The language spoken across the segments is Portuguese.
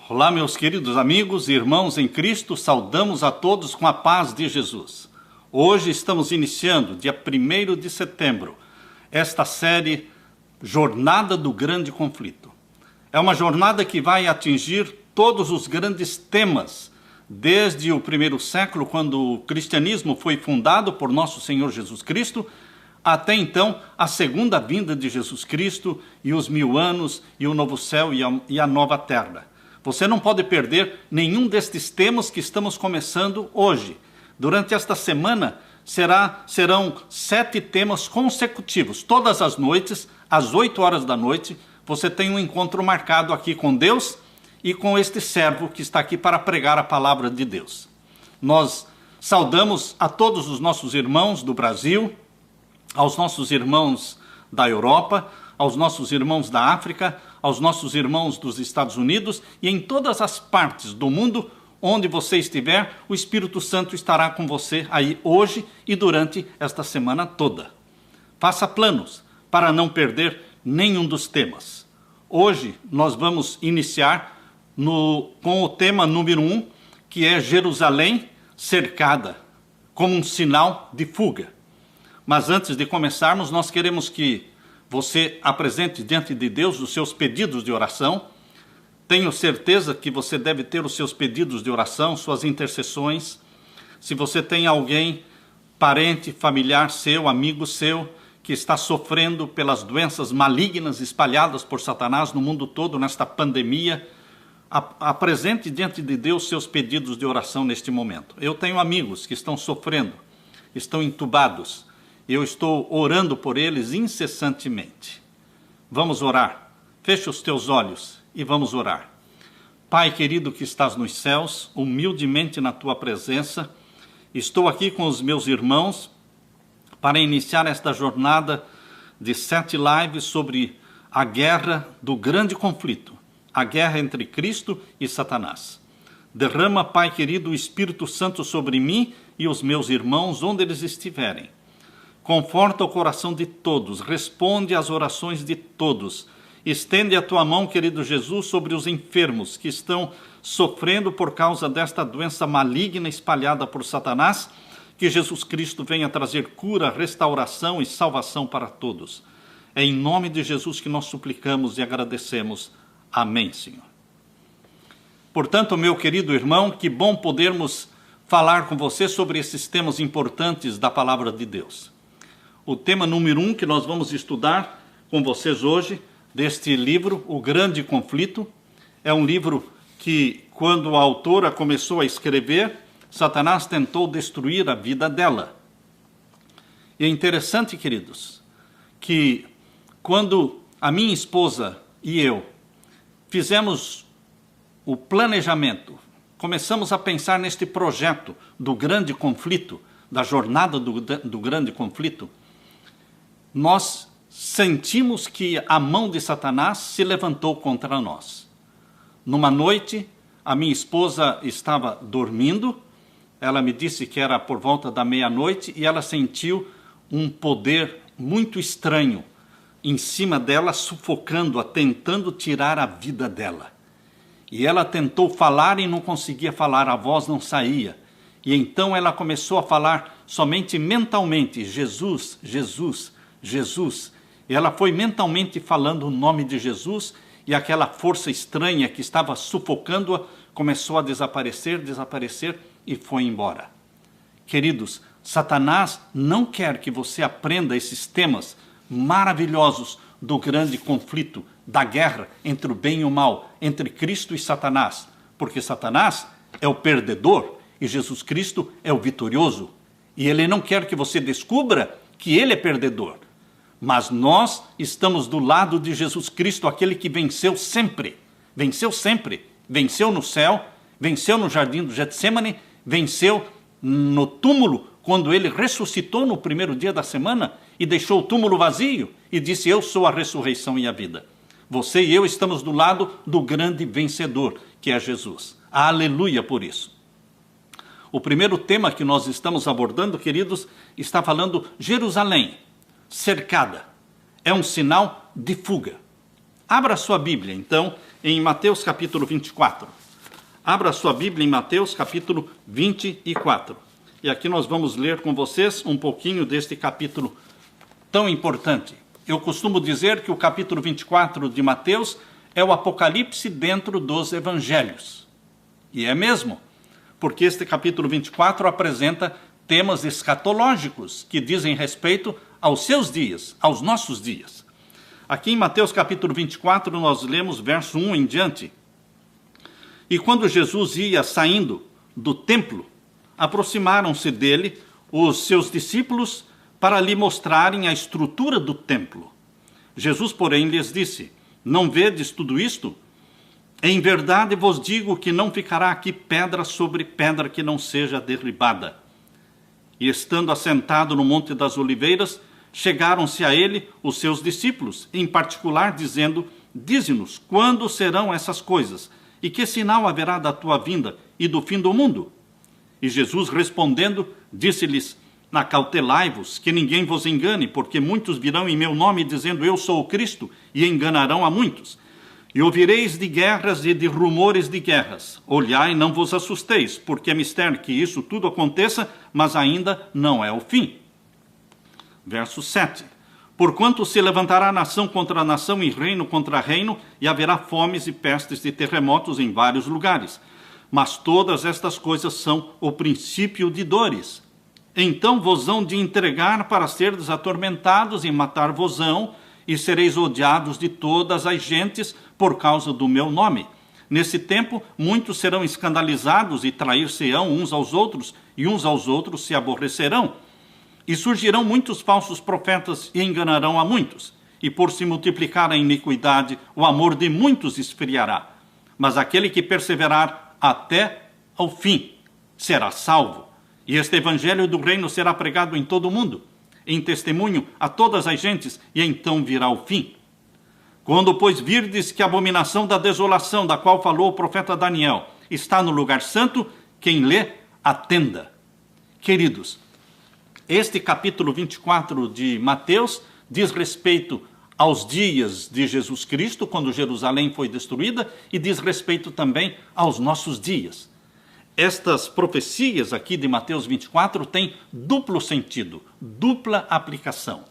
Olá, meus queridos amigos e irmãos em Cristo, saudamos a todos com a paz de Jesus. Hoje estamos iniciando, dia 1º de setembro, esta série Jornada do Grande Conflito. É uma jornada que vai atingir todos os grandes temas, desde o primeiro século, quando o cristianismo foi fundado por nosso Senhor Jesus Cristo, até então a segunda vinda de Jesus Cristo e os 1000 anos e o novo céu e a nova terra. Você não pode perder nenhum destes temas que estamos começando hoje. Durante esta semana serão 7 temas consecutivos. Todas as noites, às 8 horas da noite, você tem um encontro marcado aqui com Deus e com este servo que está aqui para pregar a palavra de Deus. Nós saudamos a todos os nossos irmãos do Brasil, aos nossos irmãos da Europa, aos nossos irmãos da África, aos nossos irmãos dos Estados Unidos e em todas as partes do mundo onde você estiver, o Espírito Santo estará com você aí hoje e durante esta semana toda. Faça planos para não perder nenhum dos temas. Hoje nós vamos iniciar com o tema número 1, que é Jerusalém cercada, como um sinal de fuga. Mas antes de começarmos, nós queremos que você apresente diante de Deus os seus pedidos de oração. Tenho certeza que você deve ter os seus pedidos de oração, suas intercessões. Se você tem alguém, parente, familiar seu, amigo seu, que está sofrendo pelas doenças malignas espalhadas por Satanás no mundo todo, nesta pandemia, apresente diante de Deus seus pedidos de oração neste momento. Eu tenho amigos que estão sofrendo, estão entubados. Eu estou orando por eles incessantemente. Vamos orar. Feche os teus olhos e vamos orar. Pai querido que estás nos céus, humildemente na tua presença, estou aqui com os meus irmãos para iniciar esta jornada de 7 lives sobre a guerra do grande conflito, a guerra entre Cristo e Satanás. Derrama, Pai querido, o Espírito Santo sobre mim e os meus irmãos onde eles estiverem. Conforta o coração de todos, responde às orações de todos. Estende a tua mão, querido Jesus, sobre os enfermos que estão sofrendo por causa desta doença maligna espalhada por Satanás. Que Jesus Cristo venha trazer cura, restauração e salvação para todos. É em nome de Jesus que nós suplicamos e agradecemos. Amém, Senhor. Portanto, meu querido irmão, que bom podermos falar com você sobre esses temas importantes da palavra de Deus. O tema número 1 que nós vamos estudar com vocês hoje, deste livro, O Grande Conflito, é um livro que, quando a autora começou a escrever, Satanás tentou destruir a vida dela. E é interessante, queridos, que quando a minha esposa e eu fizemos o planejamento, começamos a pensar neste projeto do grande conflito, da jornada do grande conflito, nós sentimos que a mão de Satanás se levantou contra nós. Numa noite, a minha esposa estava dormindo, ela me disse que era por volta da meia-noite e ela sentiu um poder muito estranho em cima dela, sufocando-a, tentando tirar a vida dela. E ela tentou falar e não conseguia falar, a voz não saía. E então ela começou a falar somente mentalmente, Jesus, Jesus, Jesus. E ela foi mentalmente falando o nome de Jesus e aquela força estranha que estava sufocando-a começou a desaparecer e foi embora. Queridos, Satanás não quer que você aprenda esses temas maravilhosos do grande conflito, da guerra entre o bem e o mal, entre Cristo e Satanás, porque Satanás é o perdedor e Jesus Cristo é o vitorioso. E ele não quer que você descubra que ele é perdedor. Mas nós estamos do lado de Jesus Cristo, aquele que venceu sempre. Venceu sempre. Venceu no céu, venceu no jardim do Getsemane, venceu no túmulo, quando ele ressuscitou no primeiro dia da semana e deixou o túmulo vazio e disse, eu sou a ressurreição e a vida. Você e eu estamos do lado do grande vencedor, que é Jesus. Aleluia por isso. O primeiro tema que nós estamos abordando, queridos, está falando Jerusalém cercada. É um sinal de fuga. Abra sua Bíblia, então, em Mateus capítulo 24. Abra sua Bíblia em Mateus capítulo 24. E aqui nós vamos ler com vocês um pouquinho deste capítulo tão importante. Eu costumo dizer que o capítulo 24 de Mateus é o Apocalipse dentro dos Evangelhos. E é mesmo, porque este capítulo 24 apresenta temas escatológicos que dizem respeito aos seus dias, aos nossos dias. Aqui em Mateus capítulo 24 nós lemos verso 1 em diante. E quando Jesus ia saindo do templo, aproximaram-se dele os seus discípulos para lhe mostrarem a estrutura do templo. Jesus, porém, lhes disse: não vedes tudo isto? Em verdade vos digo que não ficará aqui pedra sobre pedra que não seja derribada. E estando assentado no Monte das Oliveiras, chegaram-se a ele os seus discípulos, em particular dizendo: dize-nos, quando serão essas coisas? E que sinal haverá da tua vinda e do fim do mundo? E Jesus respondendo, disse-lhes: acautelai-vos, que ninguém vos engane, porque muitos virão em meu nome dizendo eu sou o Cristo, e enganarão a muitos. E ouvireis de guerras e de rumores de guerras. Olhai, não vos assusteis, porque é mistério que isso tudo aconteça, mas ainda não é o fim. Verso 7. Porquanto se levantará nação contra nação e reino contra reino, e haverá fomes e pestes e terremotos em vários lugares. Mas todas estas coisas são o princípio de dores. Então vos hão de entregar para serdes atormentados e matar-vos-ão, e sereis odiados de todas as gentes por causa do meu nome. Nesse tempo, muitos serão escandalizados e trair-se-ão uns aos outros, e uns aos outros se aborrecerão. E surgirão muitos falsos profetas e enganarão a muitos. E por se multiplicar a iniquidade, o amor de muitos esfriará. Mas aquele que perseverar até ao fim será salvo. E este evangelho do reino será pregado em todo o mundo, em testemunho a todas as gentes, e então virá o fim. Quando, pois, virdes que a abominação da desolação, da qual falou o profeta Daniel, está no lugar santo, quem lê, atenda. Queridos, este capítulo 24 de Mateus diz respeito aos dias de Jesus Cristo, quando Jerusalém foi destruída, e diz respeito também aos nossos dias. Estas profecias aqui de Mateus 24 têm duplo sentido, dupla aplicação.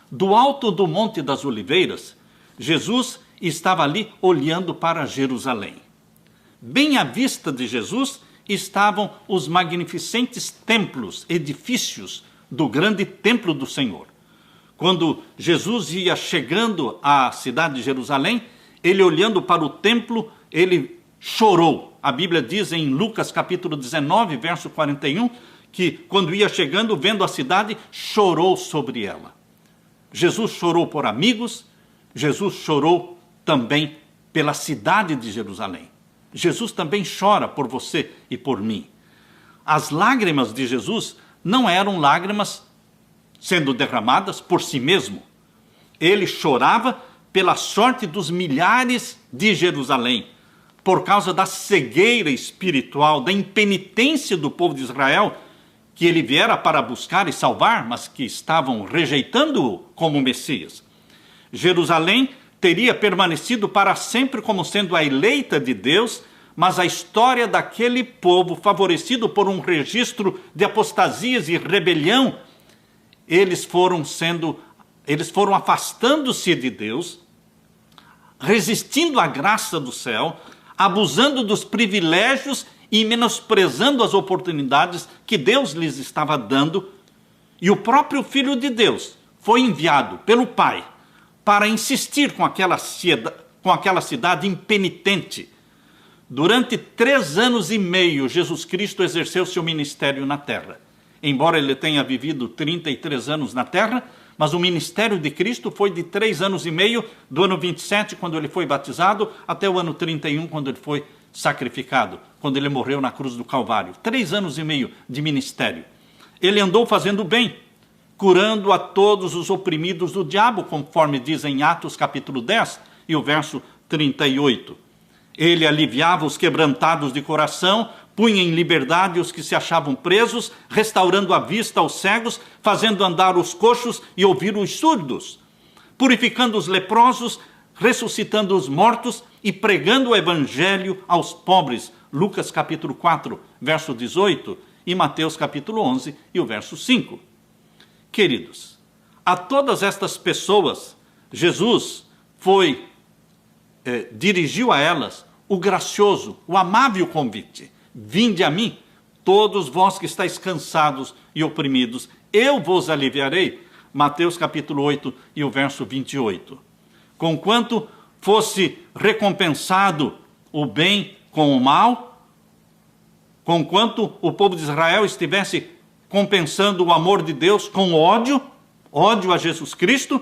Do alto do Monte das Oliveiras, Jesus estava ali olhando para Jerusalém. Bem à vista de Jesus estavam os magnificentes templos, edifícios do grande templo do Senhor. Quando Jesus ia chegando à cidade de Jerusalém, ele olhando para o templo, ele chorou. A Bíblia diz em Lucas capítulo 19, verso 41, que quando ia chegando, vendo a cidade, chorou sobre ela. Jesus chorou por amigos, Jesus chorou também pela cidade de Jerusalém. Jesus também chora por você e por mim. As lágrimas de Jesus não eram lágrimas sendo derramadas por si mesmo. Ele chorava pela sorte dos milhares de Jerusalém, por causa da cegueira espiritual, da impenitência do povo de Israel, que ele viera para buscar e salvar, mas que estavam rejeitando-o como Messias. Jerusalém teria permanecido para sempre como sendo a eleita de Deus, mas a história daquele povo, favorecido por um registro de apostasias e rebelião, eles foram afastando-se de Deus, resistindo à graça do céu, abusando dos privilégios e menosprezando as oportunidades que Deus lhes estava dando. E o próprio Filho de Deus foi enviado pelo Pai para insistir com aquela cidade impenitente. Durante 3 anos e meio, Jesus Cristo exerceu seu ministério na terra. Embora ele tenha vivido 33 anos na terra, mas o ministério de Cristo foi de 3 anos e meio, do ano 27, quando ele foi batizado, até o ano 31, quando ele foi sacrificado, quando ele morreu na cruz do Calvário. 3 anos e meio de ministério. Ele andou fazendo bem, curando a todos os oprimidos do diabo, conforme diz em Atos capítulo 10 e o verso 38. Ele aliviava os quebrantados de coração, punha em liberdade os que se achavam presos, restaurando a vista aos cegos, fazendo andar os coxos e ouvir os surdos, purificando os leprosos, ressuscitando os mortos e pregando o evangelho aos pobres. Lucas capítulo 4, verso 18, e Mateus capítulo 11 e o verso 5. Queridos, a todas estas pessoas, Jesus dirigiu a elas o gracioso, o amável convite: vinde a mim, todos vós que estáis cansados e oprimidos, eu vos aliviarei. Mateus capítulo 8 e o verso 28. Conquanto fosse recompensado o bem com o mal, conquanto o povo de Israel estivesse compensando o amor de Deus com ódio a Jesus Cristo,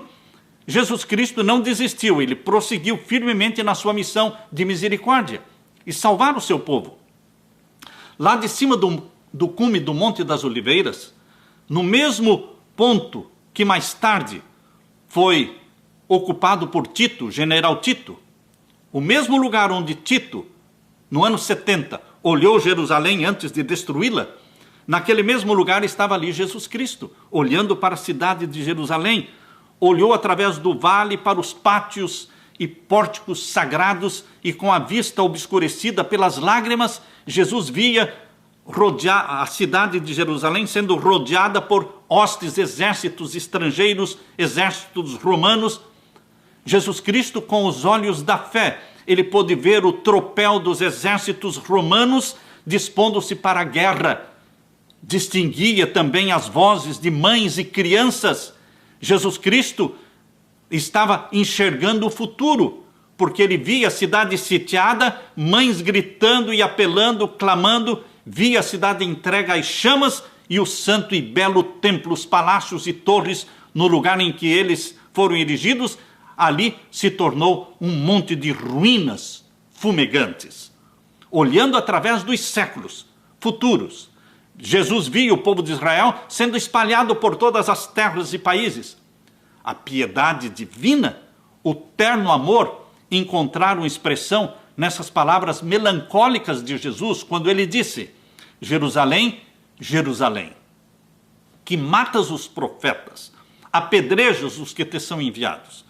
Jesus Cristo não desistiu, ele prosseguiu firmemente na sua missão de misericórdia e salvar o seu povo. Lá de cima do cume do Monte das Oliveiras, no mesmo ponto que mais tarde foi ocupado por Tito, general Tito, o mesmo lugar onde Tito, no ano 70, olhou Jerusalém antes de destruí-la, naquele mesmo lugar estava ali Jesus Cristo, olhando para a cidade de Jerusalém, olhou através do vale para os pátios e pórticos sagrados, e com a vista obscurecida pelas lágrimas, Jesus via a cidade de Jerusalém sendo rodeada por hostes, exércitos estrangeiros, exércitos romanos. Jesus Cristo, com os olhos da fé, ele pôde ver o tropel dos exércitos romanos dispondo-se para a guerra. Distinguia também as vozes de mães e crianças. Jesus Cristo estava enxergando o futuro, porque ele via a cidade sitiada, mães gritando e apelando, clamando, via a cidade entregue às chamas e o santo e belo templo, os palácios e torres, no lugar em que eles foram erigidos, ali se tornou um monte de ruínas fumegantes. Olhando através dos séculos futuros, Jesus via o povo de Israel sendo espalhado por todas as terras e países. A piedade divina, o terno amor, encontraram expressão nessas palavras melancólicas de Jesus, quando ele disse: Jerusalém, Jerusalém, que matas os profetas, apedrejas os que te são enviados.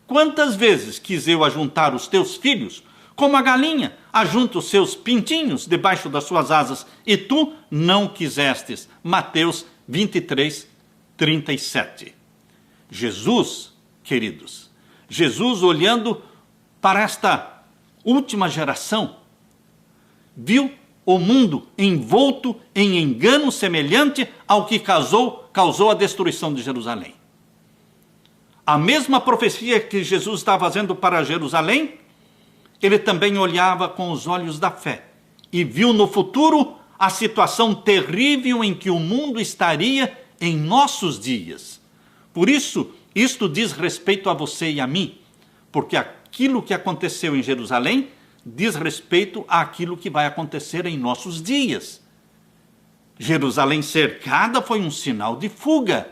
Quantas vezes quis eu ajuntar os teus filhos, como a galinha ajunta os seus pintinhos debaixo das suas asas, e tu não quisestes. Mateus 23, 37. Jesus, queridos, Jesus, olhando para esta última geração, viu o mundo envolto em engano semelhante ao que causou a destruição de Jerusalém. A mesma profecia que Jesus está fazendo para Jerusalém, ele também olhava com os olhos da fé e viu no futuro a situação terrível em que o mundo estaria em nossos dias. Por isso, isto diz respeito a você e a mim, porque aquilo que aconteceu em Jerusalém diz respeito àquilo que vai acontecer em nossos dias. Jerusalém cercada foi um sinal de fuga.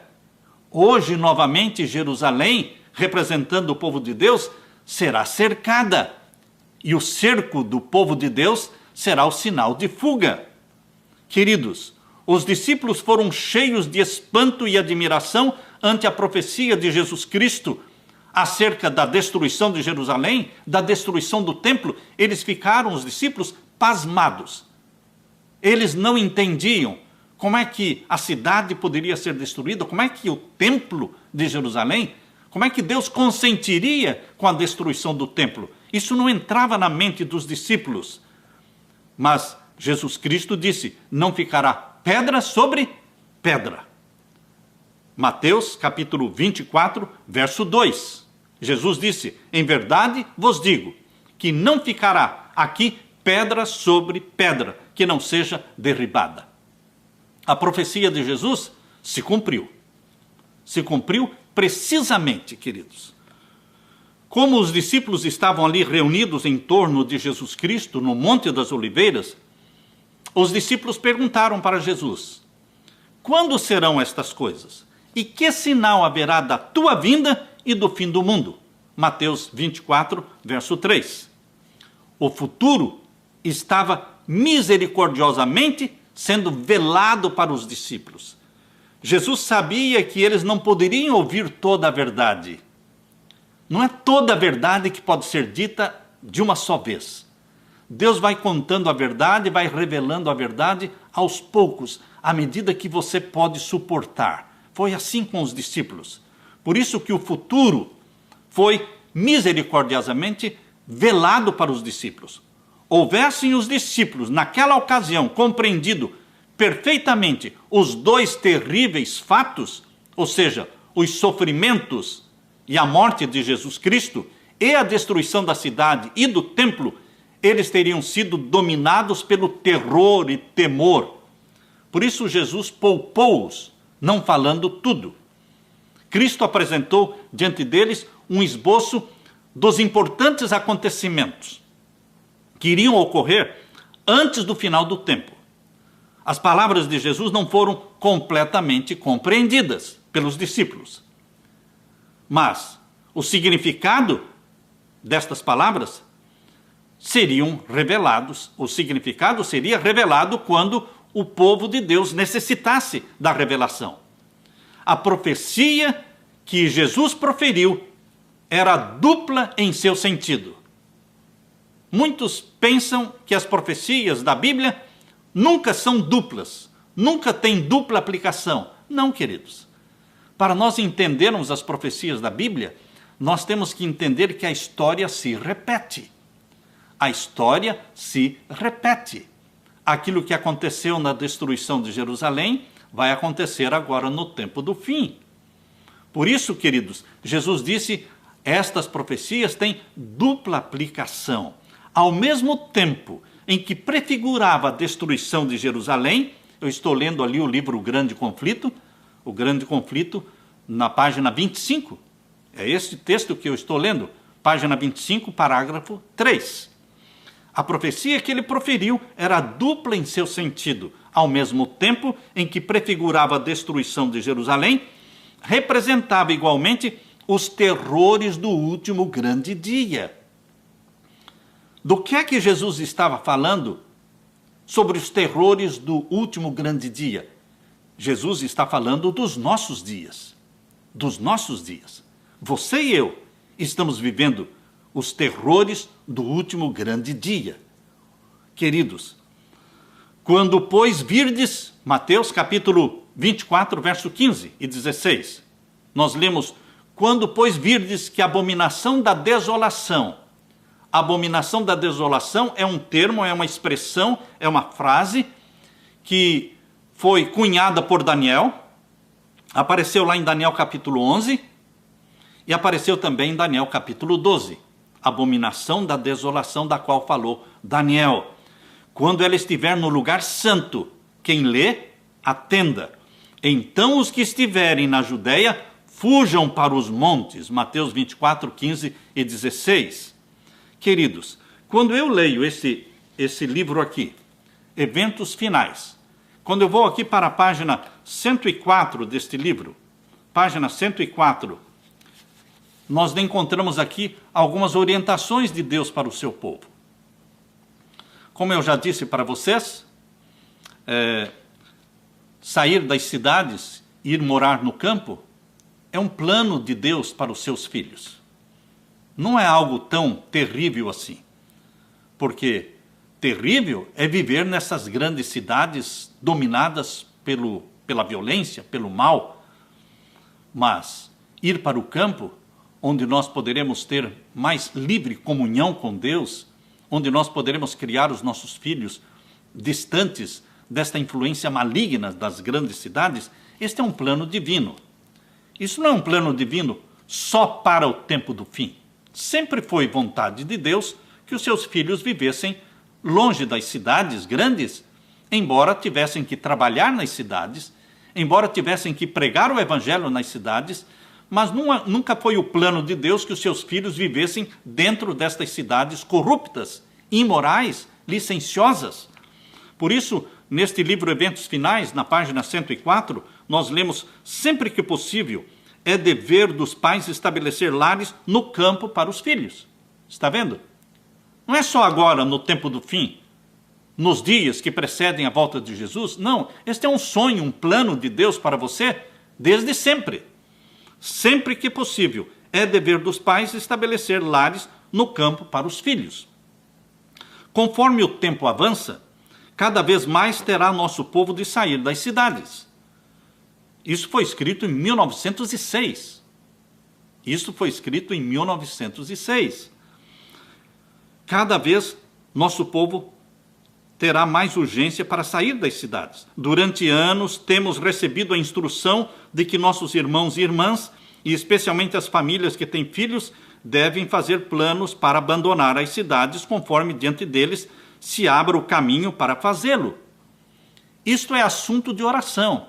Hoje, novamente, Jerusalém, representando o povo de Deus, será cercada. E o cerco do povo de Deus será o sinal de fuga. Queridos, os discípulos foram cheios de espanto e admiração ante a profecia de Jesus Cristo acerca da destruição de Jerusalém, da destruição do templo. Eles ficaram, os discípulos, pasmados. Eles não entendiam como é que a cidade poderia ser destruída, como é que o templo de Jerusalém, como é que Deus consentiria com a destruição do templo. Isso não entrava na mente dos discípulos. Mas Jesus Cristo disse: não ficará pedra sobre pedra. Mateus capítulo 24, verso 2. Jesus disse: em verdade vos digo, que não ficará aqui pedra sobre pedra, que não seja derribada. A profecia de Jesus se cumpriu. Se cumpriu precisamente, queridos. Como os discípulos estavam ali reunidos em torno de Jesus Cristo, no Monte das Oliveiras, os discípulos perguntaram para Jesus: quando serão estas coisas? E que sinal haverá da tua vinda e do fim do mundo? Mateus 24, verso 3. O futuro estava misericordiosamente sendo velado para os discípulos. Jesus sabia que eles não poderiam ouvir toda a verdade. Não é toda a verdade que pode ser dita de uma só vez. Deus vai contando a verdade, vai revelando a verdade aos poucos, à medida que você pode suportar. Foi assim com os discípulos. Por isso que o futuro foi misericordiosamente velado para os discípulos. Houvessem os discípulos, naquela ocasião, compreendido perfeitamente os dois terríveis fatos, ou seja, os sofrimentos e a morte de Jesus Cristo e a destruição da cidade e do templo, eles teriam sido dominados pelo terror e temor. Por isso Jesus poupou-os, não falando tudo. Cristo apresentou diante deles um esboço dos importantes acontecimentos que iriam ocorrer antes do final do tempo. As palavras de Jesus não foram completamente compreendidas pelos discípulos. Mas o significado destas palavras seriam revelados. O significado seria revelado quando o povo de Deus necessitasse da revelação. A profecia que Jesus proferiu era dupla em seu sentido. Muitos pensam que as profecias da Bíblia nunca são duplas, nunca têm dupla aplicação. Não, queridos. Para nós entendermos as profecias da Bíblia, nós temos que entender que a história se repete. A história se repete. Aquilo que aconteceu na destruição de Jerusalém vai acontecer agora no tempo do fim. Por isso, queridos, Jesus disse, estas profecias têm dupla aplicação. Ao mesmo tempo em que prefigurava a destruição de Jerusalém, eu estou lendo ali o livro O Grande Conflito, na página 25. É esse texto que eu estou lendo, página 25, parágrafo 3. A profecia que ele proferiu era dupla em seu sentido. Ao mesmo tempo em que prefigurava a destruição de Jerusalém, representava igualmente os terrores do último grande dia. Do que é que Jesus estava falando sobre os terrores do último grande dia? Jesus está falando dos nossos dias. Dos nossos dias. Você e eu estamos vivendo os terrores do último grande dia. Queridos, quando, pois, virdes, Mateus capítulo 24, verso 15 e 16, nós lemos, quando, pois, virdes que a abominação da desolação é um termo, é uma expressão, é uma frase que foi cunhada por Daniel, apareceu lá em Daniel capítulo 11 e apareceu também em Daniel capítulo 12. Abominação da desolação da qual falou Daniel. Quando ela estiver no lugar santo, quem lê, atenda. Então os que estiverem na Judéia, fujam para os montes. Mateus 24, 15 e 16. Queridos, quando eu leio esse livro aqui, Eventos Finais, quando eu vou aqui para a página 104 deste livro, página 104, nós encontramos aqui algumas orientações de Deus para o seu povo. Como eu já disse para vocês, sair das cidades e ir morar no campo é um plano de Deus para os seus filhos. Não é algo tão terrível assim, porque terrível é viver nessas grandes cidades dominadas pela violência, pelo mal, mas ir para o campo, onde nós poderemos ter mais livre comunhão com Deus, onde nós poderemos criar os nossos filhos distantes desta influência maligna das grandes cidades, este é um plano divino. Isso não é um plano divino só para o tempo do fim. Sempre foi vontade de Deus que os seus filhos vivessem longe das cidades grandes, embora tivessem que trabalhar nas cidades, embora tivessem que pregar o evangelho nas cidades, mas nunca foi o plano de Deus que os seus filhos vivessem dentro destas cidades corruptas, imorais, licenciosas. Por isso, neste livro Eventos Finais, na página 104, nós lemos, sempre que possível, é dever dos pais estabelecer lares no campo para os filhos. Está vendo? Não é só agora, no tempo do fim, nos dias que precedem a volta de Jesus. Não, este é um sonho, um plano de Deus para você desde sempre. Sempre que possível, É dever dos pais estabelecer lares no campo para os filhos. Conforme o tempo avança, cada vez mais terá nosso povo de sair das cidades. Isso foi escrito em 1906. Isso foi escrito em 1906. Cada vez nosso povo terá mais urgência para sair das cidades. Durante anos, temos recebido a instrução de que nossos irmãos e irmãs, e especialmente as famílias que têm filhos, devem fazer planos para abandonar as cidades conforme diante deles se abra o caminho para fazê-lo. Isto é assunto de oração.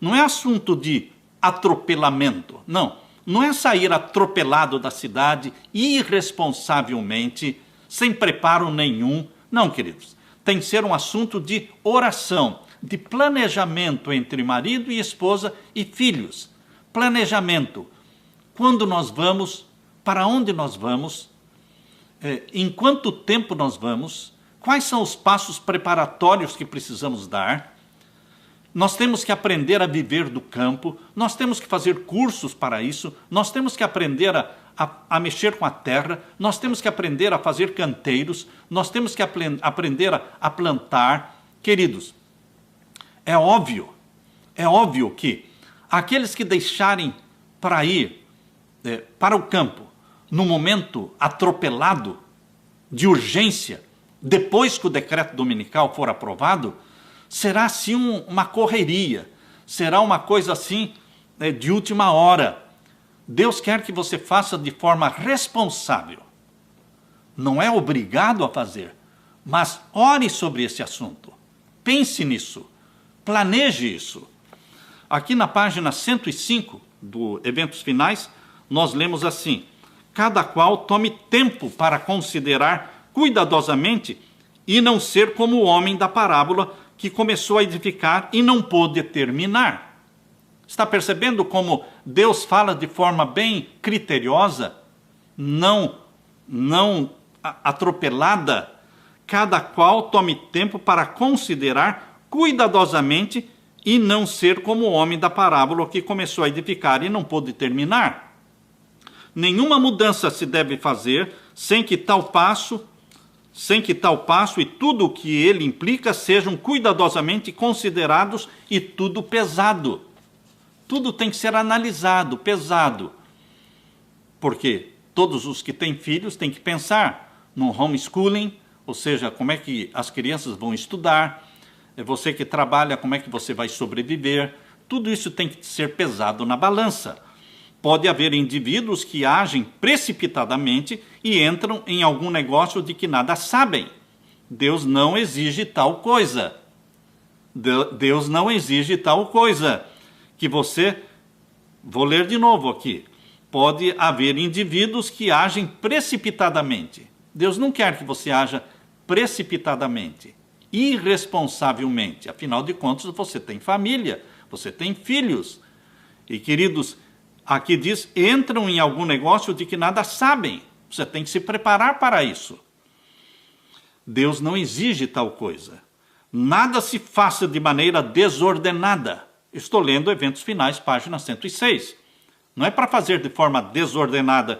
Não é assunto de atropelamento. Não é sair atropelado da cidade irresponsavelmente, sem preparo nenhum. Não, queridos. Tem que ser um assunto de oração, de planejamento entre marido e esposa e filhos. Planejamento. Quando nós vamos, para onde nós vamos, em quanto tempo nós vamos, quais são os passos preparatórios que precisamos dar. Nós temos que aprender a viver do campo, nós temos que fazer cursos para isso, nós temos que aprender a mexer com a terra, nós temos que aprender a fazer canteiros, nós temos que aprender a plantar. Queridos, é óbvio que aqueles que deixarem para ir para o campo no momento atropelado, de urgência, depois que o decreto dominical for aprovado, será assim uma correria, será uma coisa assim de última hora. Deus quer que você faça de forma responsável. Não é obrigado a fazer, mas ore sobre esse assunto. Pense nisso, planeje isso. Aqui na página 105 do Eventos Finais, nós lemos assim: cada qual tome tempo para considerar cuidadosamente e não ser como o homem da parábola que começou a edificar e não pôde terminar. Está percebendo como Deus fala de forma bem criteriosa, não atropelada? Cada qual tome tempo para considerar cuidadosamente e não ser como o homem da parábola que começou a edificar e não pôde terminar. Nenhuma mudança se deve fazer sem que tal passo e tudo o que ele implica sejam cuidadosamente considerados e tudo pesado. Tudo tem que ser analisado, pesado. Porque todos os que têm filhos têm que pensar no homeschooling, ou seja, como é que as crianças vão estudar, você que trabalha, como é que você vai sobreviver. Tudo isso tem que ser pesado na balança. Pode haver indivíduos que agem precipitadamente e entram em algum negócio de que nada sabem. Deus não exige tal coisa. Deus não exige tal coisa. Que você, vou ler de novo aqui, pode haver indivíduos que agem precipitadamente. Deus não quer que você haja precipitadamente, irresponsavelmente. Afinal de contas, você tem família, você tem filhos. E, queridos, aqui diz, entram em algum negócio de que nada sabem. Você tem que se preparar para isso. Deus não exige tal coisa. Nada se faça de maneira desordenada. Estou lendo Eventos Finais, página 106. Não é para fazer de forma desordenada,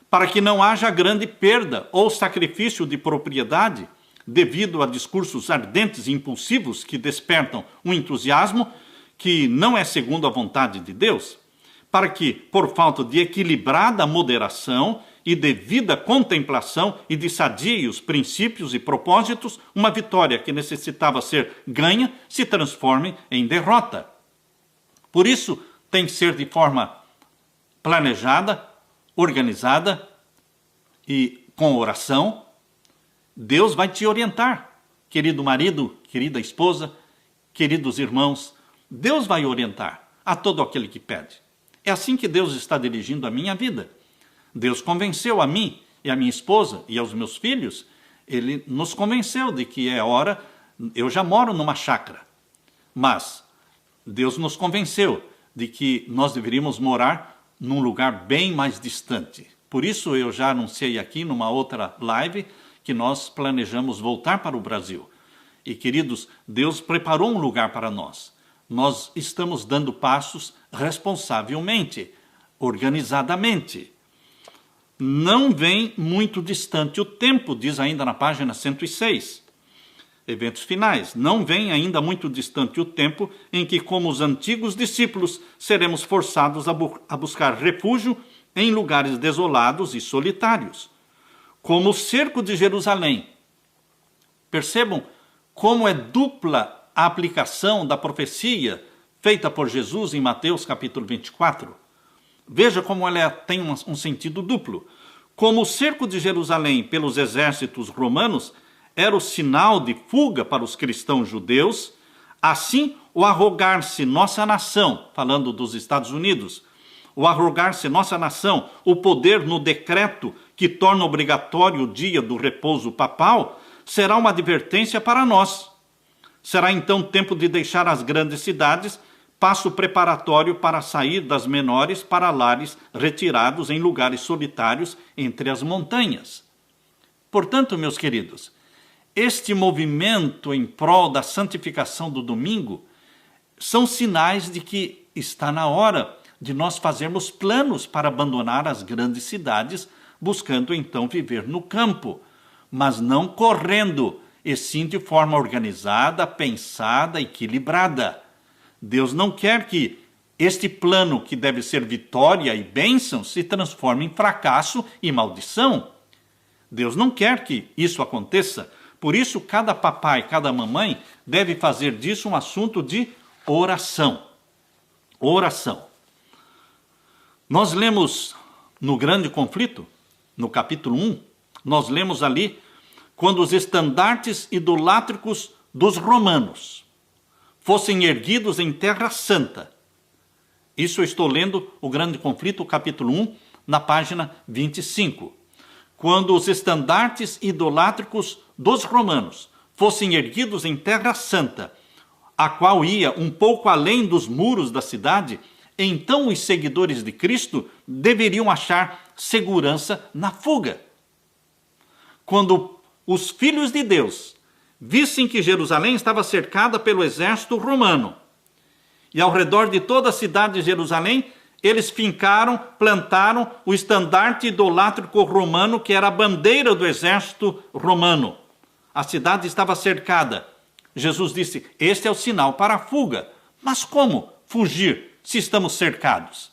para que não haja grande perda ou sacrifício de propriedade, devido a discursos ardentes e impulsivos que despertam um entusiasmo que não é segundo a vontade de Deus, para que, por falta de equilibrada moderação e devida contemplação e de sadios princípios e propósitos, uma vitória que necessitava ser ganha se transforme em derrota. Por isso, tem que ser de forma planejada, organizada e com oração. Deus vai te orientar, querido marido, querida esposa, queridos irmãos. Deus vai orientar a todo aquele que pede. É assim que Deus está dirigindo a minha vida. Deus convenceu a mim e a minha esposa e aos meus filhos. Ele nos convenceu de que é hora. Eu já moro numa chácara, mas Deus nos convenceu de que nós deveríamos morar num lugar bem mais distante. Por isso eu já anunciei aqui numa outra live que nós planejamos voltar para o Brasil. E, queridos, Deus preparou um lugar para nós. Nós estamos dando passos responsavelmente, organizadamente. não vem muito distante o tempo, diz ainda na página 106. Eventos finais. Não vem ainda muito distante o tempo em que, como os antigos discípulos, seremos forçados a buscar refúgio em lugares desolados e solitários, como o cerco de Jerusalém. Percebam como é dupla a aplicação da profecia feita por Jesus em Mateus capítulo 24. Veja como ela tem um sentido duplo. Como o cerco de Jerusalém pelos exércitos romanos era o sinal de fuga para os cristãos judeus, assim o arrogar-se nossa nação, falando dos Estados Unidos, o arrogar-se nossa nação, o poder no decreto que torna obrigatório o dia do repouso papal, será uma advertência para nós. Será então tempo de deixar as grandes cidades, passo preparatório para sair das menores para lares retirados em lugares solitários entre as montanhas. Portanto, meus queridos, este movimento em prol da santificação do domingo são sinais de que está na hora de nós fazermos planos para abandonar as grandes cidades, buscando então viver no campo, mas não correndo, e sim de forma organizada, pensada, equilibrada. Deus não quer que este plano, que deve ser vitória e bênção, se transforme em fracasso e maldição. Deus não quer que isso aconteça. Por isso, cada papai, cada mamãe deve fazer disso um assunto de oração. Oração. Nós lemos no Grande Conflito, no capítulo 1, nós lemos ali quando os estandartes idolátricos dos romanos fossem erguidos em Terra Santa. Isso eu estou lendo o Grande Conflito, capítulo 1, na página 25. Quando os estandartes idolátricos dos romanos fossem erguidos em Terra Santa, a qual ia um pouco além dos muros da cidade, então os seguidores de Cristo deveriam achar segurança na fuga. Quando os filhos de Deus vissem que Jerusalém estava cercada pelo exército romano, e ao redor de toda a cidade de Jerusalém, eles fincaram, plantaram o estandarte idolátrico romano, que era a bandeira do exército romano. A cidade estava cercada. Jesus disse, este é o sinal para a fuga. Mas como fugir se estamos cercados?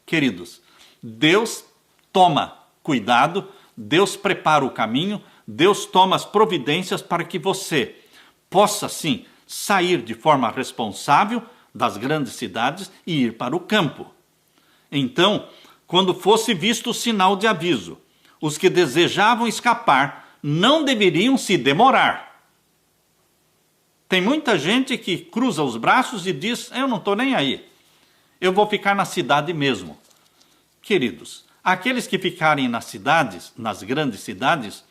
Queridos, Deus toma cuidado, Deus prepara o caminho, Deus toma as providências para que você possa, sim, sair de forma responsável das grandes cidades e ir para o campo. Então, quando fosse visto o sinal de aviso, os que desejavam escapar não deveriam se demorar. Tem muita gente que cruza os braços e diz, eu não estou nem aí, eu vou ficar na cidade mesmo. Queridos, aqueles que ficarem nas cidades, nas grandes cidades,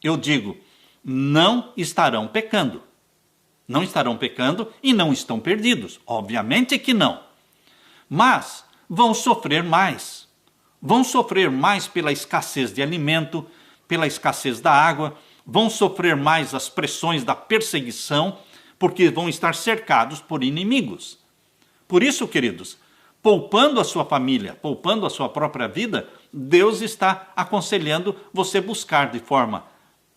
eu digo, não estarão pecando. Não estarão pecando e não estão perdidos. Obviamente que não. Mas vão sofrer mais. Vão sofrer mais pela escassez de alimento, pela escassez da água, vão sofrer mais as pressões da perseguição, porque vão estar cercados por inimigos. Por isso, queridos, poupando a sua família, poupando a sua própria vida, Deus está aconselhando você buscar de forma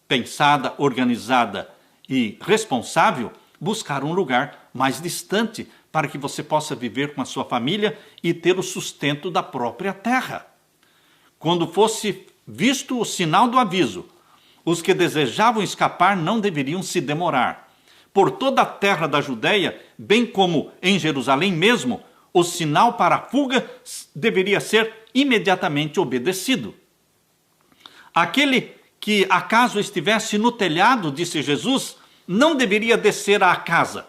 pensada, organizada e responsável, buscar um lugar mais distante para que você possa viver com a sua família e ter o sustento da própria terra. Quando fosse visto o sinal do aviso, os que desejavam escapar não deveriam se demorar. Por toda a terra da Judéia, bem como em Jerusalém mesmo, o sinal para a fuga deveria ser imediatamente obedecido. Aquele que acaso estivesse no telhado, disse Jesus, não deveria descer à casa,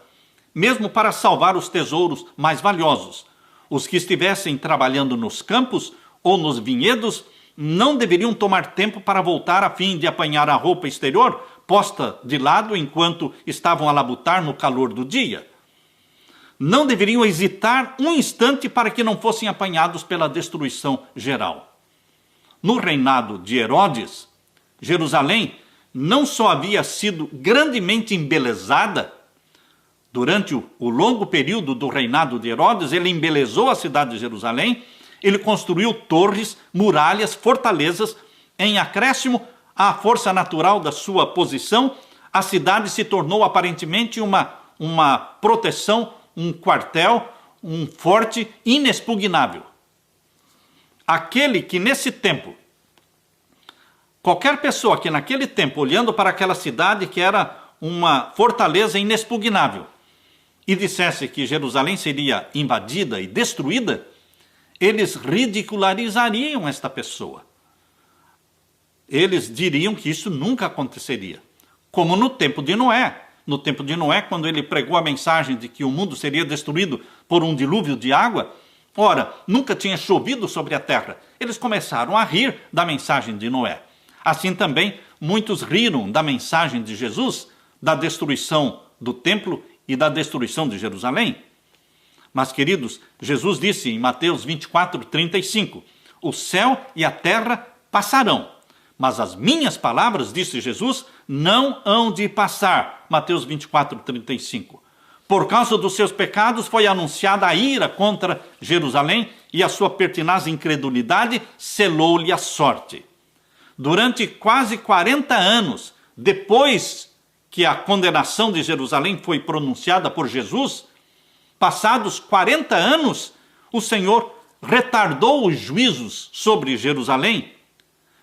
mesmo para salvar os tesouros mais valiosos. Os que estivessem trabalhando nos campos ou nos vinhedos não deveriam tomar tempo para voltar a fim de apanhar a roupa exterior posta de lado enquanto estavam a labutar no calor do dia. Não deveriam hesitar um instante para que não fossem apanhados pela destruição geral. No reinado de Herodes, Jerusalém não só havia sido grandemente embelezada, durante o longo período do reinado de Herodes, ele embelezou a cidade de Jerusalém, Ele construiu torres, muralhas, fortalezas. Em acréscimo à força natural da sua posição, a cidade se tornou aparentemente uma proteção, um quartel, um forte inexpugnável. Aquele que nesse tempo, qualquer pessoa que naquele tempo, olhando para aquela cidade que era uma fortaleza inexpugnável, e dissesse que Jerusalém seria invadida e destruída, eles ridicularizariam esta pessoa. Eles diriam que isso nunca aconteceria. Como no tempo de Noé. No tempo de Noé, quando ele pregou a mensagem de que o mundo seria destruído por um dilúvio de água, ora, nunca tinha chovido sobre a terra. Eles começaram a rir da mensagem de Noé. Assim também, muitos riram da mensagem de Jesus, da destruição do templo e da destruição de Jerusalém. Mas, queridos, Jesus disse em Mateus 24:35, o céu e a terra passarão, mas as minhas palavras, disse Jesus, não hão de passar. Mateus 24:35. Por causa dos seus pecados foi anunciada a ira contra Jerusalém e a sua pertinaz incredulidade selou-lhe a sorte. Durante quase 40 anos, depois que a condenação de Jerusalém foi pronunciada por Jesus, passados 40 anos, o Senhor retardou os juízos sobre Jerusalém.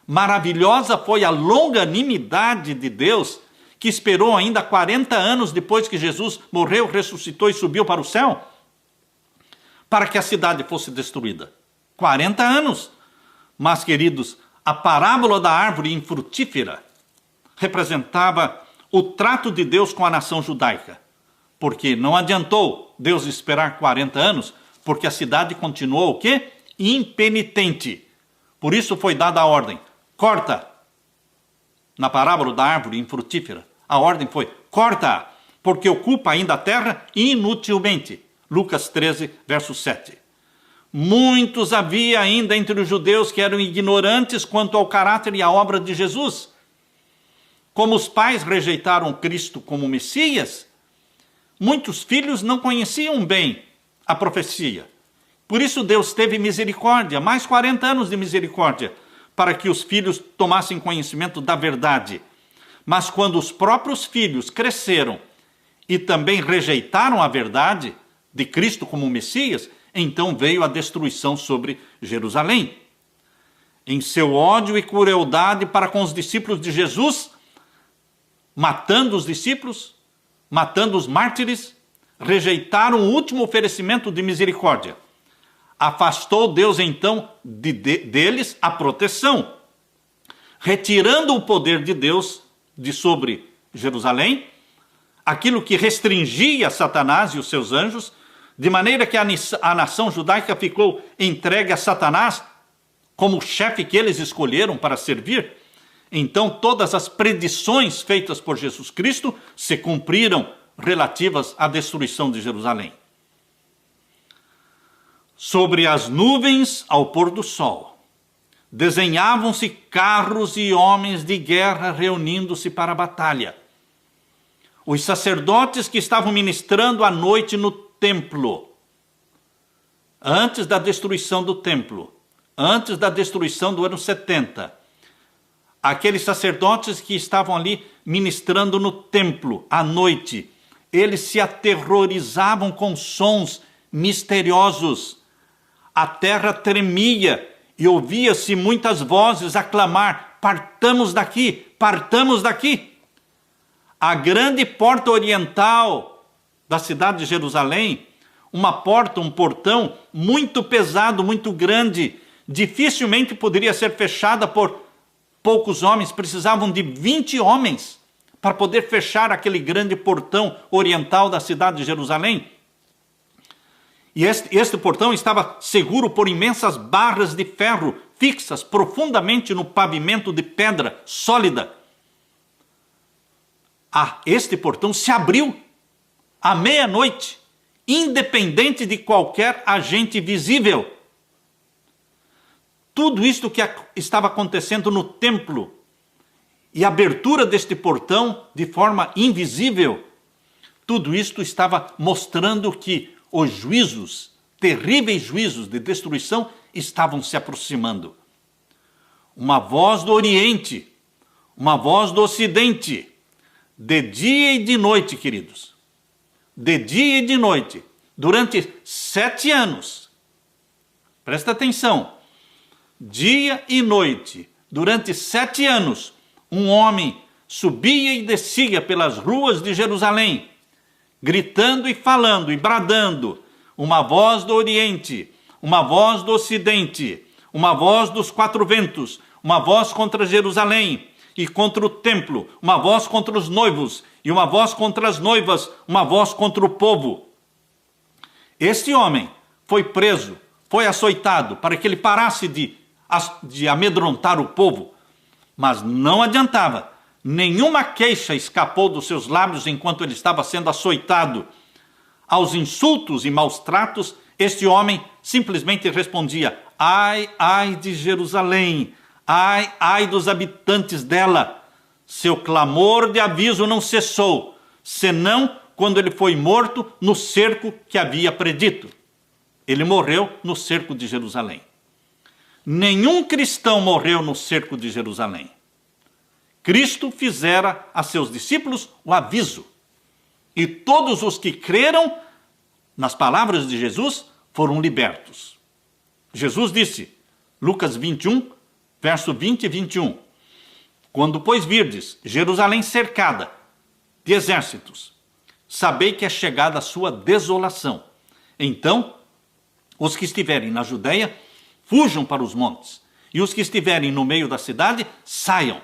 Maravilhosa foi a longanimidade de Deus, que esperou ainda 40 anos depois que Jesus morreu, ressuscitou e subiu para o céu, para que a cidade fosse destruída. 40 anos. Mas, queridos, a parábola da árvore infrutífera representava o trato de Deus com a nação judaica, porque não adiantou Deus esperar 40 anos, porque a cidade continuou o quê? Impenitente. Por isso foi dada a ordem, corta. Na parábola da árvore infrutífera, a ordem foi, corta, porque ocupa ainda a terra inutilmente. Lucas 13, verso 7. Muitos havia ainda entre os judeus que eram ignorantes quanto ao caráter e à obra de Jesus. Como os pais rejeitaram Cristo como Messias, muitos filhos não conheciam bem a profecia. Por isso Deus teve misericórdia, mais 40 anos de misericórdia, para que os filhos tomassem conhecimento da verdade. Mas quando os próprios filhos cresceram e também rejeitaram a verdade de Cristo como Messias, então veio a destruição sobre Jerusalém. Em seu ódio e crueldade para com os discípulos de Jesus, matando os discípulos, matando os mártires, rejeitaram o último oferecimento de misericórdia. Afastou Deus então deles a proteção, retirando o poder de Deus de sobre Jerusalém, aquilo que restringia Satanás e os seus anjos, de maneira que a nação judaica ficou entregue a Satanás como chefe que eles escolheram para servir. Então todas as predições feitas por Jesus Cristo se cumpriram relativas à destruição de Jerusalém. Sobre as nuvens ao pôr do sol, desenhavam-se carros e homens de guerra reunindo-se para a batalha. Os sacerdotes que estavam ministrando à noite no templo, antes da destruição do templo, antes da destruição do ano 70, aqueles sacerdotes que estavam ali ministrando no templo à noite, eles se aterrorizavam com sons misteriosos. A terra tremia e ouvia-se muitas vozes a clamar, partamos daqui, partamos daqui. A grande porta oriental da cidade de Jerusalém, uma porta, um portão muito pesado, muito grande, dificilmente poderia ser fechada por poucos homens, precisavam de 20 homens para poder fechar aquele grande portão oriental da cidade de Jerusalém. E este portão estava seguro por imensas barras de ferro fixas profundamente no pavimento de pedra sólida. Este portão se abriu à meia-noite, independente de qualquer agente visível. Tudo isto que estava acontecendo no templo e a abertura deste portão de forma invisível, tudo isto estava mostrando que os juízos terríveis juízos de destruição estavam se aproximando. Uma voz do Oriente, uma voz do Ocidente, de dia e de noite, queridos, de dia e de noite, durante 7 anos, presta atenção, dia e noite, durante 7 anos, um homem subia e descia pelas ruas de Jerusalém, gritando e falando e bradando, uma voz do Oriente, uma voz do Ocidente, uma voz dos 4 ventos, uma voz contra Jerusalém e contra o templo, uma voz contra os noivos e uma voz contra as noivas, uma voz contra o povo. Este homem foi preso, foi açoitado para que ele parasse de amedrontar o povo, mas não adiantava. Nenhuma queixa escapou dos seus lábios enquanto ele estava sendo açoitado. Aos insultos e maus tratos, este homem simplesmente respondia: ai, ai de Jerusalém, ai, ai dos habitantes dela. Seu clamor de aviso não cessou, senão quando ele foi morto no cerco que havia predito. Ele morreu no cerco de Jerusalém. Nenhum cristão morreu no cerco de Jerusalém. Cristo fizera a seus discípulos o aviso. E todos os que creram nas palavras de Jesus foram libertos. Jesus disse, Lucas 21, verso 20 e 21, quando, pois, virdes Jerusalém cercada de exércitos, sabei que é chegada a sua desolação. Então, os que estiverem na Judeia, fujam para os montes, e os que estiverem no meio da cidade, saiam.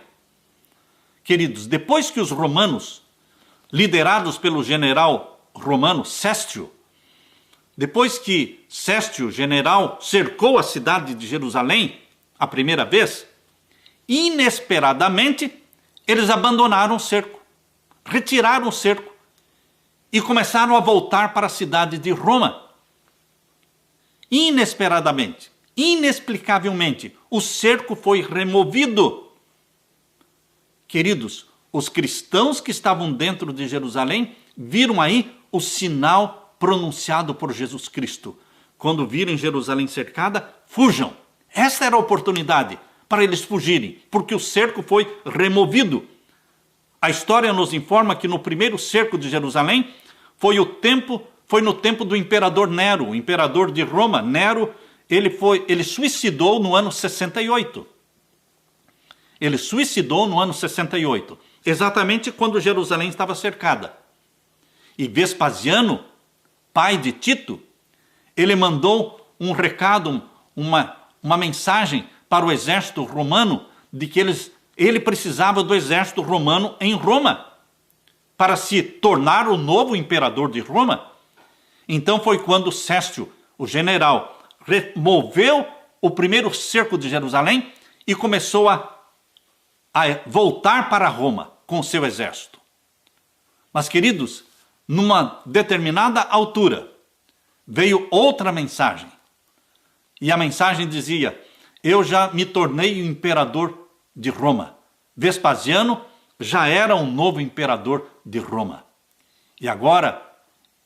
Queridos, depois que os romanos, liderados pelo general romano Séstio, depois que Séstio, general, cercou a cidade de Jerusalém a primeira vez, inesperadamente, eles abandonaram o cerco, retiraram o cerco e começaram a voltar para a cidade de Roma. Inesperadamente, inexplicavelmente, o cerco foi removido. Queridos, os cristãos que estavam dentro de Jerusalém viram aí o sinal pronunciado por Jesus Cristo. Quando virem Jerusalém cercada, fujam. Essa era a oportunidade para eles fugirem, porque o cerco foi removido. A história nos informa que no primeiro cerco de Jerusalém foi no tempo do imperador Nero, o imperador de Roma. Nero, ele suicidou no ano 68. Ele suicidou no ano 68, exatamente quando Jerusalém estava cercada. E Vespasiano, pai de Tito, ele mandou um recado, uma mensagem para o exército romano de que ele precisava do exército romano em Roma para se tornar o novo imperador de Roma. Então foi quando Séstio, o general, removeu o primeiro cerco de Jerusalém e começou a voltar para Roma com seu exército. Mas, queridos, numa determinada altura, veio outra mensagem. E a mensagem dizia: eu já me tornei o imperador de Roma. Vespasiano já era um novo imperador de Roma. E agora,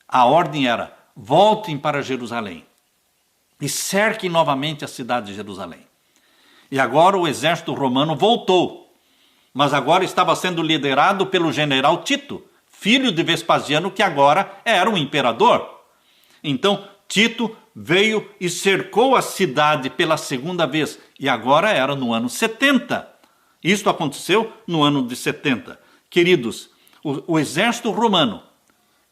a ordem era: voltem para Jerusalém e cerquem novamente a cidade de Jerusalém. E agora o exército romano voltou, mas agora estava sendo liderado pelo general Tito, filho de Vespasiano, que agora era um imperador. Então, Tito veio e cercou a cidade pela segunda vez, e agora era no ano 70. Isto aconteceu no ano de 70. Queridos, o exército romano,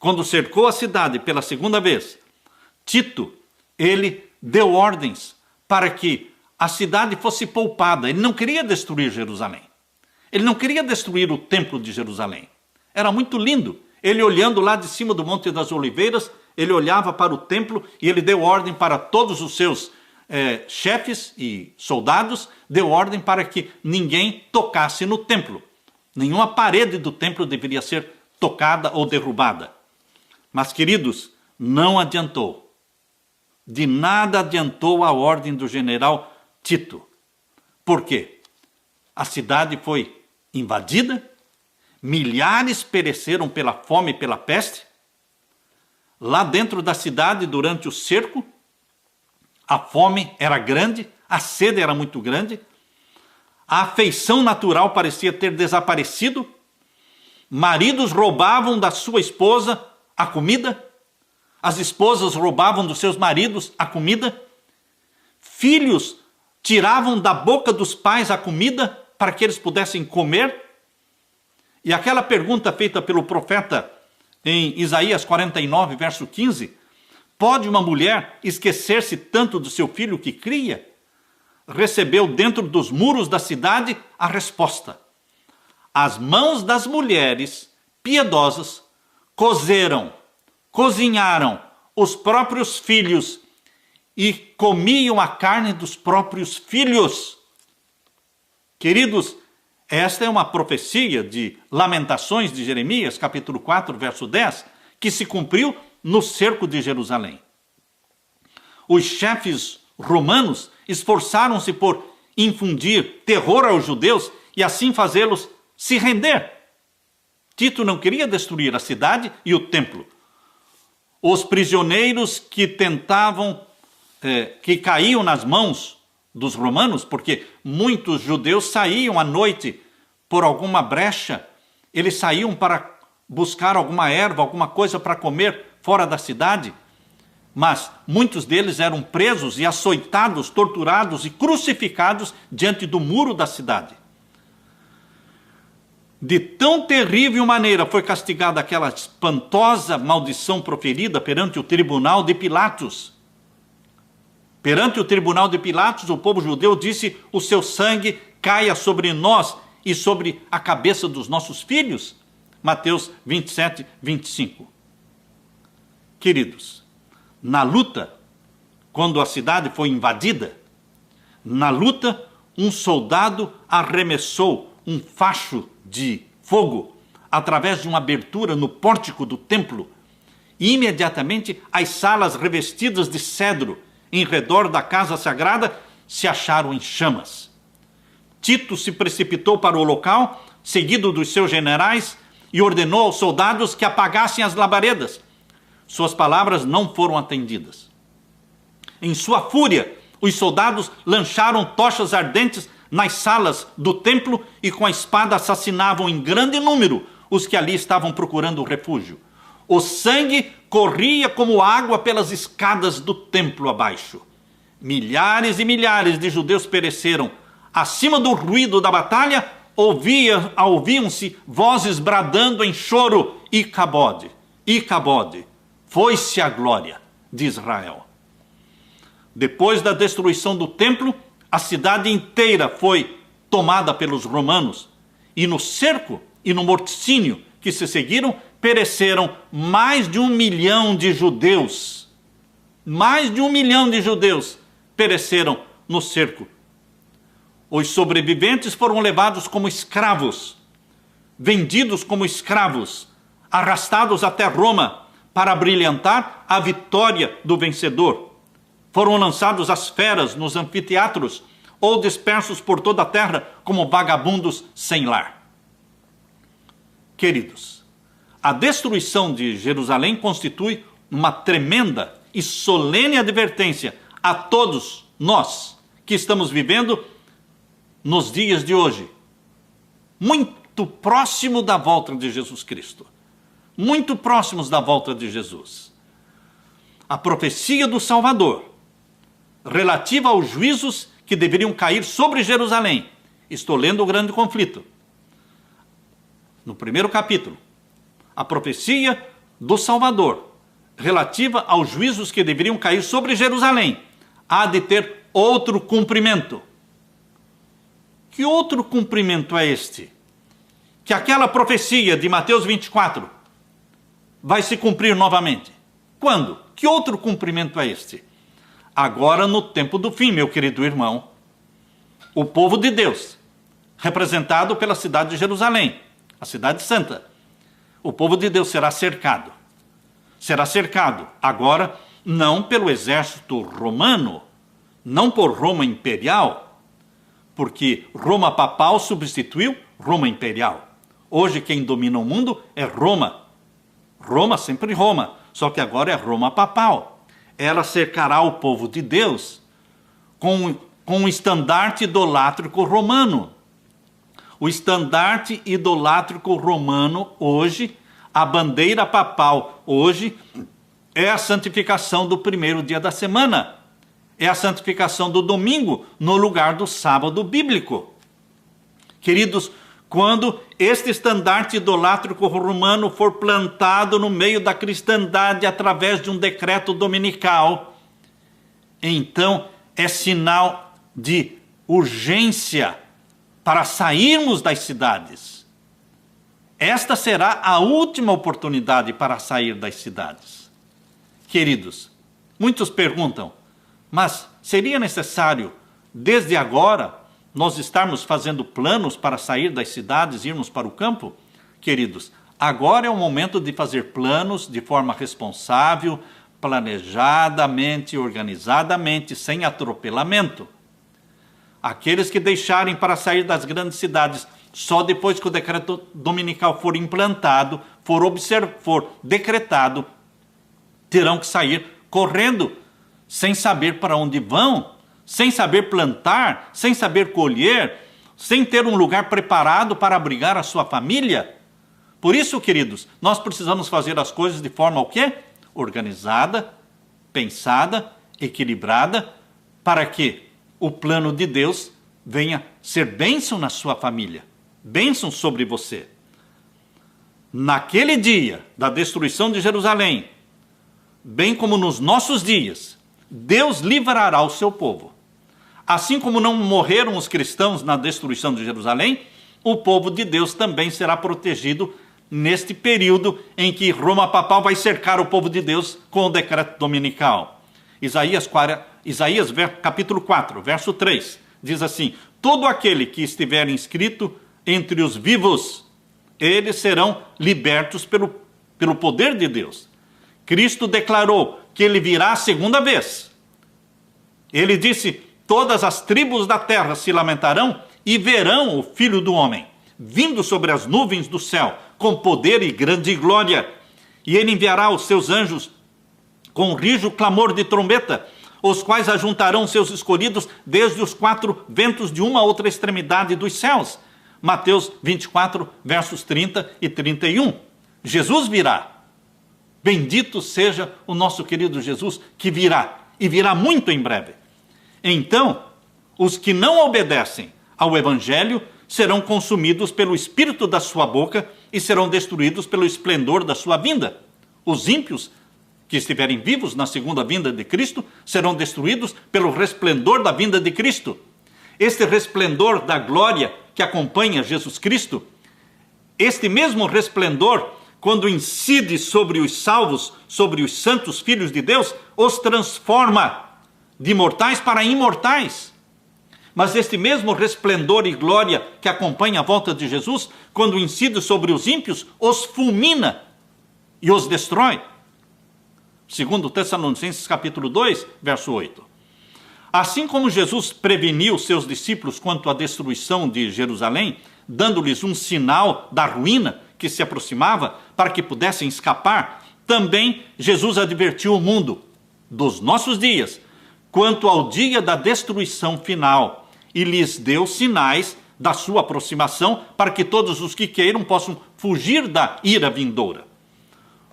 quando cercou a cidade pela segunda vez, Tito, ele deu ordens para que a cidade fosse poupada. Ele não queria destruir Jerusalém. Ele não queria destruir o templo de Jerusalém. Era muito lindo. Ele, olhando lá de cima do Monte das Oliveiras, ele olhava para o templo e ele deu ordem para todos os seus chefes e soldados, deu ordem para que ninguém tocasse no templo. Nenhuma parede do templo deveria ser tocada ou derrubada. Mas, queridos, não adiantou. De nada adiantou a ordem do general Tito. Por quê? A cidade foi invadida, milhares pereceram pela fome e pela peste. Lá dentro da cidade, durante o cerco, A fome era grande, a sede era muito grande, a afeição natural parecia ter desaparecido, maridos roubavam da sua esposa a comida, as esposas roubavam dos seus maridos a comida, filhos tiravam da boca dos pais a comida para que eles pudessem comer. E aquela pergunta feita pelo profeta em Isaías 49, verso 15, pode uma mulher esquecer-se tanto do seu filho que cria? Recebeu dentro dos muros da cidade a resposta. As mãos das mulheres piedosas cozeram, cozinharam os próprios filhos e comiam a carne dos próprios filhos. Queridos, esta é uma profecia de Lamentações de Jeremias, capítulo 4, verso 10, que se cumpriu no cerco de Jerusalém. Os chefes romanos esforçaram-se por infundir terror aos judeus e assim fazê-los se render. Tito não queria destruir a cidade e o templo. Os prisioneiros que que caíam nas mãos dos romanos, porque muitos judeus saíam à noite por alguma brecha, eles saíam para buscar alguma erva, alguma coisa para comer fora da cidade, mas muitos deles eram presos e açoitados, torturados e crucificados diante do muro da cidade. De tão terrível maneira foi castigada aquela espantosa maldição proferida perante o tribunal de Pilatos. Perante o tribunal de Pilatos, o povo judeu disse: o seu sangue caia sobre nós e sobre a cabeça dos nossos filhos. Mateus 27, 25. Queridos, na luta, quando a cidade foi invadida, na luta, um soldado arremessou um facho de fogo através de uma abertura no pórtico do templo. E imediatamente as salas revestidas de cedro em redor da casa sagrada se acharam em chamas. Tito se precipitou para o local, seguido dos seus generais, e ordenou aos soldados que apagassem as labaredas. Suas palavras não foram atendidas. Em sua fúria, os soldados lançaram tochas ardentes nas salas do templo e com a espada assassinavam em grande número os que ali estavam procurando refúgio. O sangue corria como água pelas escadas do templo abaixo. Milhares e milhares de judeus pereceram. Acima do ruído da batalha, ouviam-se vozes bradando em choro: Icabode, Icabode, foi-se a glória de Israel. Depois da destruição do templo, a cidade inteira foi tomada pelos romanos, e no cerco e no morticínio que se seguiram, pereceram mais de 1 milhão de judeus. Mais de 1 milhão de judeus pereceram no cerco. Os sobreviventes foram levados como escravos, vendidos como escravos, arrastados até Roma para brilhantar a vitória do vencedor. Foram lançados às feras nos anfiteatros ou dispersos por toda a terra como vagabundos sem lar. Queridos, a destruição de Jerusalém constitui uma tremenda e solene advertência a todos nós que estamos vivendo nos dias de hoje, muito próximo da volta de Jesus Cristo, muito próximos da volta de Jesus. A profecia do Salvador, relativa aos juízos que deveriam cair sobre Jerusalém. Estou lendo o grande conflito. No primeiro capítulo, a profecia do Salvador, relativa aos juízos que deveriam cair sobre Jerusalém, há de ter outro cumprimento. Que outro cumprimento é este? Que aquela profecia de Mateus 24 vai se cumprir novamente. Quando? Que outro cumprimento é este? Agora, no tempo do fim, meu querido irmão, o povo de Deus, representado pela cidade de Jerusalém, a cidade santa, o povo de Deus será cercado. Será cercado agora não pelo exército romano, não por Roma imperial, porque Roma papal substituiu Roma imperial. Hoje quem domina o mundo é Roma. Roma, sempre Roma, só que agora é Roma papal. Ela cercará o povo de Deus com o estandarte idolátrico romano. O estandarte idolátrico romano hoje, a bandeira papal hoje, é a santificação do primeiro dia da semana. É a santificação do domingo no lugar do sábado bíblico. Queridos, quando este estandarte idolátrico romano for plantado no meio da cristandade através de um decreto dominical, então é sinal de urgência para sairmos das cidades. Esta será a última oportunidade para sair das cidades. Queridos, muitos perguntam, mas seria necessário, desde agora, nós estarmos fazendo planos para sair das cidades e irmos para o campo? Queridos, agora é o momento de fazer planos de forma responsável, planejadamente, organizadamente, sem atropelamento. Aqueles que deixarem para sair das grandes cidades só depois que o decreto dominical for implantado, for decretado, terão que sair correndo, sem saber para onde vão, sem saber plantar, sem saber colher, sem ter um lugar preparado para abrigar a sua família. Por isso, queridos, nós precisamos fazer as coisas de forma o quê? Organizada, pensada, equilibrada, para que o plano de Deus venha ser bênção na sua família, bênção sobre você. Naquele dia da destruição de Jerusalém, bem como nos nossos dias, Deus livrará o seu povo. Assim como não morreram os cristãos na destruição de Jerusalém, o povo de Deus também será protegido neste período em que Roma papal vai cercar o povo de Deus com o decreto dominical. Isaías capítulo 4, verso 3, diz assim: todo aquele que estiver inscrito entre os vivos, eles serão libertos pelo poder de Deus. Cristo declarou que ele virá a segunda vez. Ele disse: todas as tribos da terra se lamentarão e verão o Filho do Homem, vindo sobre as nuvens do céu, com poder e grande glória. E ele enviará os seus anjos com rijo clamor de trombeta, os quais ajuntarão seus escolhidos desde os quatro ventos de uma a outra extremidade dos céus. Mateus 24, versos 30 e 31. Jesus virá. Bendito seja o nosso querido Jesus, que virá, e virá muito em breve. Então, os que não obedecem ao Evangelho serão consumidos pelo espírito da sua boca e serão destruídos pelo esplendor da sua vinda. Os ímpios que estiverem vivos na segunda vinda de Cristo serão destruídos pelo resplendor da vinda de Cristo. Este resplendor da glória que acompanha Jesus Cristo, este mesmo resplendor, quando incide sobre os salvos, sobre os santos filhos de Deus, os transforma de mortais para imortais. Mas este mesmo resplendor e glória que acompanha a volta de Jesus, quando incide sobre os ímpios, os fulmina e os destrói. Segundo Tessalonicenses capítulo 2, verso 8. Assim como Jesus preveniu seus discípulos quanto à destruição de Jerusalém, dando-lhes um sinal da ruína que se aproximava para que pudessem escapar, também Jesus advertiu o mundo dos nossos dias quanto ao dia da destruição final e lhes deu sinais da sua aproximação para que todos os que queiram possam fugir da ira vindoura.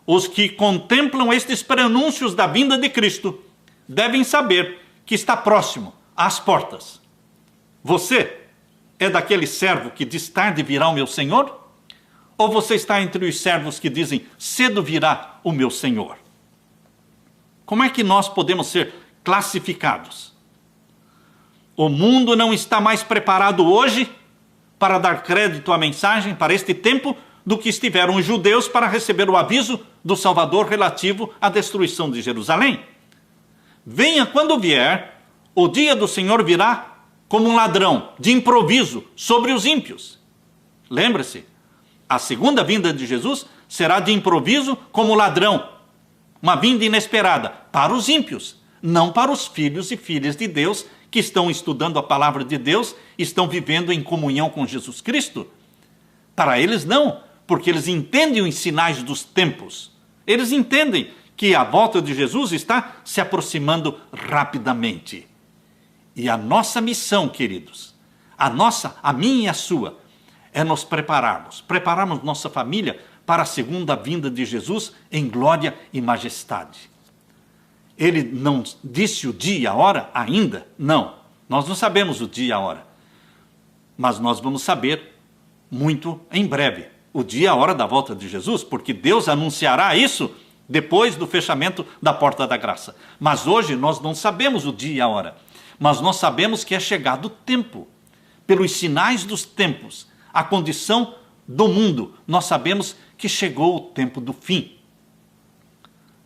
Os que contemplam estes prenúncios da vinda de Cristo devem saber que está próximo, às portas. Você é daquele servo que diz: tarde virá o meu Senhor? Ou você está entre os servos que dizem: cedo virá o meu Senhor? Como é que nós podemos ser classificados? O mundo não está mais preparado hoje para dar crédito à mensagem para este tempo do que estiveram os judeus para receber o aviso do Salvador relativo à destruição de Jerusalém. Venha quando vier, o dia do Senhor virá como um ladrão, de improviso, sobre os ímpios. Lembre-se, a segunda vinda de Jesus será de improviso como ladrão, uma vinda inesperada para os ímpios, não para os filhos e filhas de Deus que estão estudando a palavra de Deus, estão vivendo em comunhão com Jesus Cristo. Para eles não, porque eles entendem os sinais dos tempos. Eles entendem que a volta de Jesus está se aproximando rapidamente. E a nossa missão, queridos, a minha e a sua, é nos prepararmos nossa família para a segunda vinda de Jesus em glória e majestade. Ele não disse o dia e a hora ainda? Não, nós não sabemos o dia e a hora. Mas nós vamos saber muito em breve o dia e a hora da volta de Jesus, porque Deus anunciará isso depois do fechamento da porta da graça. Mas hoje nós não sabemos o dia e a hora, mas nós sabemos que é chegado o tempo. Pelos sinais dos tempos, a condição do mundo, nós sabemos que chegou o tempo do fim.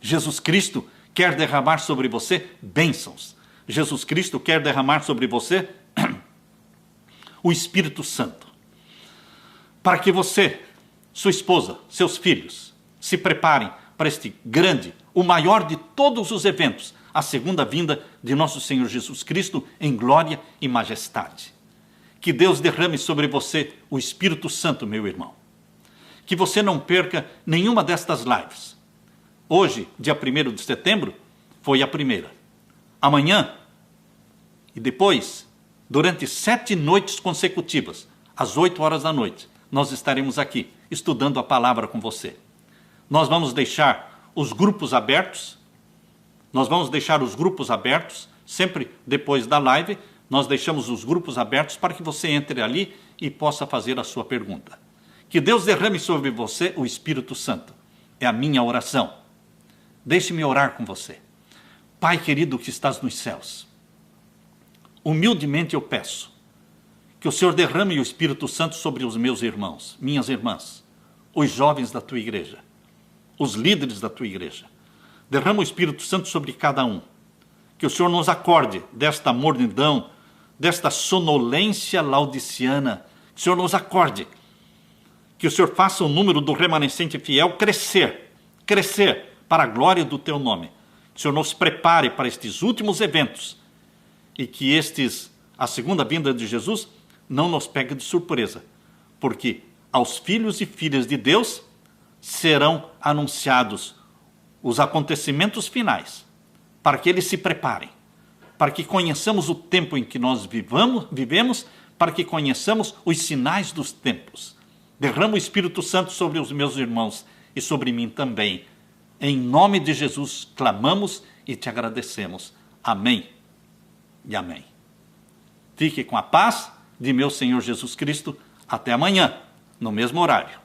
Jesus Cristo quer derramar sobre você bênçãos. Jesus Cristo quer derramar sobre você o Espírito Santo. Para que você, sua esposa, seus filhos, se preparem para este grande, o maior de todos os eventos, a segunda vinda de nosso Senhor Jesus Cristo em glória e majestade. Que Deus derrame sobre você o Espírito Santo, meu irmão. Que você não perca nenhuma destas lives. Hoje, dia 1º de setembro, foi a primeira. Amanhã e depois, durante 7 noites consecutivas, às 8 horas da noite, nós estaremos aqui, estudando a palavra com você. Nós vamos deixar os grupos abertos. Sempre depois da live, nós deixamos os grupos abertos para que você entre ali e possa fazer a sua pergunta. Que Deus derrame sobre você o Espírito Santo. É a minha oração. Deixe-me orar com você. Pai querido que estás nos céus, humildemente eu peço que o Senhor derrame o Espírito Santo sobre os meus irmãos, minhas irmãs, os jovens da tua igreja, os líderes da tua igreja. Derrama o Espírito Santo sobre cada um. Que o Senhor nos acorde desta mornidão, desta sonolência laodiceana. Que o Senhor nos acorde. Que o Senhor faça o número do remanescente fiel crescer para a glória do teu nome. Que o Senhor nos prepare para estes últimos eventos e que a segunda vinda de Jesus não nos pegue de surpresa, porque aos filhos e filhas de Deus serão anunciados os acontecimentos finais, para que eles se preparem, para que conheçamos o tempo em que nós vivemos, para que conheçamos os sinais dos tempos. Derrama o Espírito Santo sobre os meus irmãos e sobre mim também. Em nome de Jesus clamamos e te agradecemos. Amém e amém. Fique com a paz de meu Senhor Jesus Cristo. Até amanhã, no mesmo horário.